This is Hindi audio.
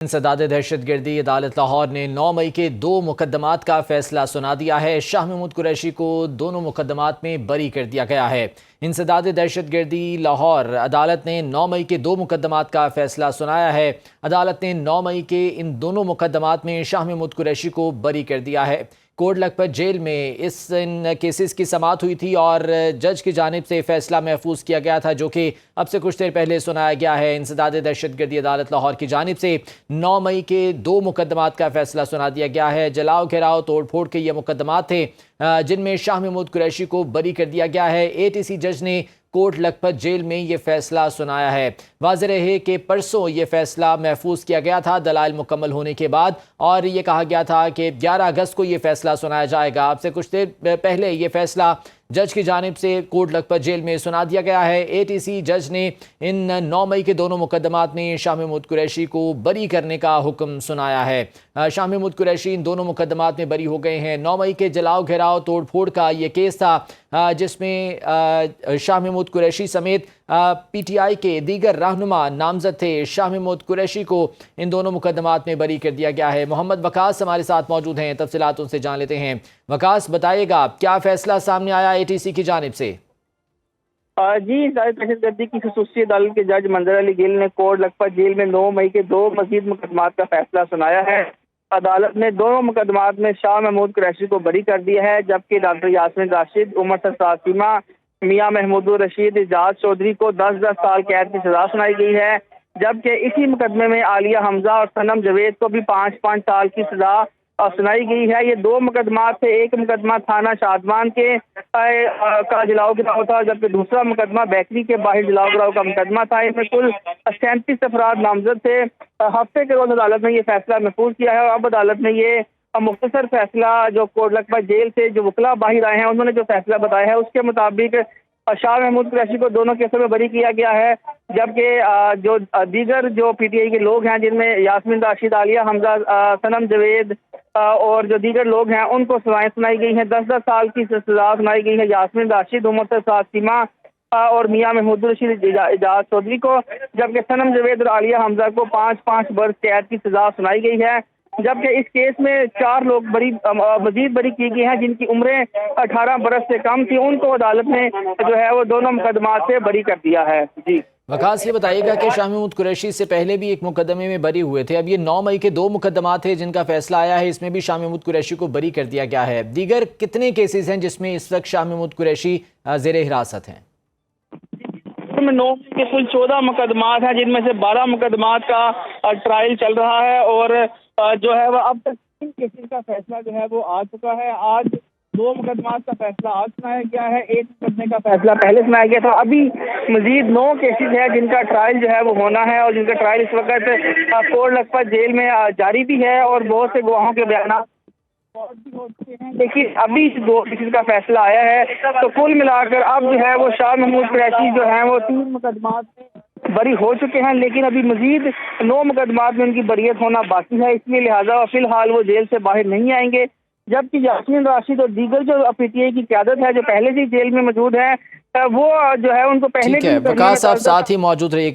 इंसदाद दहशतगर्दी अदालत लाहौर ने 9 मई के 2 मुकदमात का फैसला सुना दिया है। शाह महमूद कुरैशी को दोनों मुकदमात में बरी कर दिया गया है। इंसदाद दहशतगर्दी लाहौर अदालत ने 9 मई के 2 मुकदमात का फैसला सुनाया है। अदालत ने 9 मई के इन दोनों मुकदमात में शाह महमूद कुरैशी को बरी कर दिया है। कोट लखपत जेल में इन केसेस की समाअत हुई थी और जज की जानिब से फैसला महफूज किया गया था, जो कि अब से कुछ देर पहले सुनाया गया है। इंसदाद दहशतगर्दी अदालत लाहौर की जानिब से 9 मई के 2 मुकदमात का फैसला सुना दिया गया है। जलाओ घेराव तोड़ फोड़ के ये मुकदमात थे जिनमें शाह महमूद कुरैशी को बरी कर दिया गया है। ATC जज ने कोट लखपत जेल में ये फैसला सुनाया है। वाज़ेह रहे कि परसों ये फैसला महफूज किया गया था दलाइल मुकम्मल होने के बाद, और ये कहा गया था कि 11 अगस्त को ये फैसला सुनाया जाएगा। अब से कुछ देर पहले ये फैसला जज की जानिब से कोट लखपत जेल में सुना दिया गया है। ATC जज ने इन 9 मई के दोनों मुकदमात में शाह महमूद कुरैशी को बरी करने का हुक्म सुनाया है। शाह महमूद कुरैशी इन दोनों मुकदमात में बरी हो गए हैं। 9 मई के जलाओ घेराव तोड़ फोड़ का ये केस था जिसमें शाह महमूद कुरैशी समेत PTI के दीगर रहनुमा नामजद थे। शाह महमूद कुरैशी को इन दोनों मुकदमात में बरी कर दिया गया है। मोहम्मद वकास हमारे साथ मौजूद हैं, तफसीलात उनसे जान लेते हैं। वकास, बताइएगा क्या फैसला सामने आया ATC की जानिब से? जी, दहशतगर्दी की खसूसी अदालत के जज मंजर अली गिल ने कोट लखपत जेल में 9 मई के 2 मजीद मुकदमात का फैसला सुनाया है। अदालत ने दोनों मुकदमात में शाह महमूद कुरैशी को बरी कर दिया है, जबकि डॉक्टर यास्मीन राशिद, उमर सरफराज चीमा, मियां महमूदुर रशीद, एजाज चौधरी को 10-10 साल कैद की सजा सुनाई गई है। जबकि इसी मुकदमे में आलिया हमजा और सनम जवेद को भी 5-5 साल की सजा सुनाई गई है। ये 2 मुकदमा थे। एक मुकदमा थाना शादमान के का जलाओ गिराव था, जबकि दूसरा मुकदमा बेकरी के बाहर जलाओ गिराव का मुकदमा था। इसमें कुल 37 अफराद नामजद थे। हफ्ते के रोज अदालत ने ये फैसला महफूज किया है और अब अदालत ने ये मुख्तसर फैसला जो कोट लखपत जेल से जो वकला बाहर आए हैं उन्होंने जो फैसला बताया है उसके मुताबिक शाह महमूद कुरैशी को दोनों केसों में बरी किया गया है। जबकि जो दीगर जो PTI के लोग हैं जिनमें यास्मीन राशिद, आलिया हमजा, सनम जवेद और जो दीगर लोग हैं उनको सजाएं सुनाई गई हैं। 10-10 साल की सजा सुनाई गई है यास्मीन राशिद, उमर सरफराज चीमा और मियां महमूदुर रशीद, एजाज चौधरी को, जबकि सनम जवेद और आलिया हमजा को 5-5 बरस कैद की सजा सुनाई गई है। जबकि इस केस में 4 लोग मजीद बरी की गई हैं जिनकी उम्रें 18 बरस से कम थी। उनको अदालत ने जो है वो दोनों मुकदमात से बरी कर दिया है। जी वकास, ये बताइएगा कि शाह महमूद कुरैशी से पहले भी एक मुकदमे में बरी हुए थे। अब ये 9 मई के 2 मुकदमात थे जिनका फैसला आया है, इसमें भी शाह महमूद कुरैशी को बरी कर दिया गया है। दीगर कितने केसेस हैं जिसमें इस वक्त शाह महमूद कुरैशी जेर हिरासत हैं? 9 के कुल 14 मुकदमात हैं जिनमें से 12 मुकदमात का ट्रायल चल रहा है और जो है वह अब तक 3 केसेस का फैसला जो है वो आ चुका है। आज 2 मुकदमात का फैसला आज सुनाया गया है, एक मुकदमे का फैसला पहले सुनाया गया था। अभी मजीद 9 केसेस है जिनका ट्रायल जो है वो होना है और जिनका ट्रायल इस वक्त कोट लखपत जेल में जारी भी है और बहुत से गवाहों के बयान भी हो चुके हैं। लेकिन अभी 2 केसेस का फैसला आया है, तो कुल मिलाकर अब जो है वो शाह महमूद कुरैशी जो है वो 3 मुकदमात में बरी हो चुके हैं, लेकिन अभी मजीद 9 मुकदमात में उनकी बरीयत होना बाकी है। इसलिए लिहाजा फिलहाल वो जेल से बाहर नहीं आएंगे। जबकि यास्मीन राशिद और दीगर जो PTI की क़यादत है जो पहले से जेल में मौजूद है वो जो है उनको पहले वकास, आप साथ ही मौजूद रहिएगा।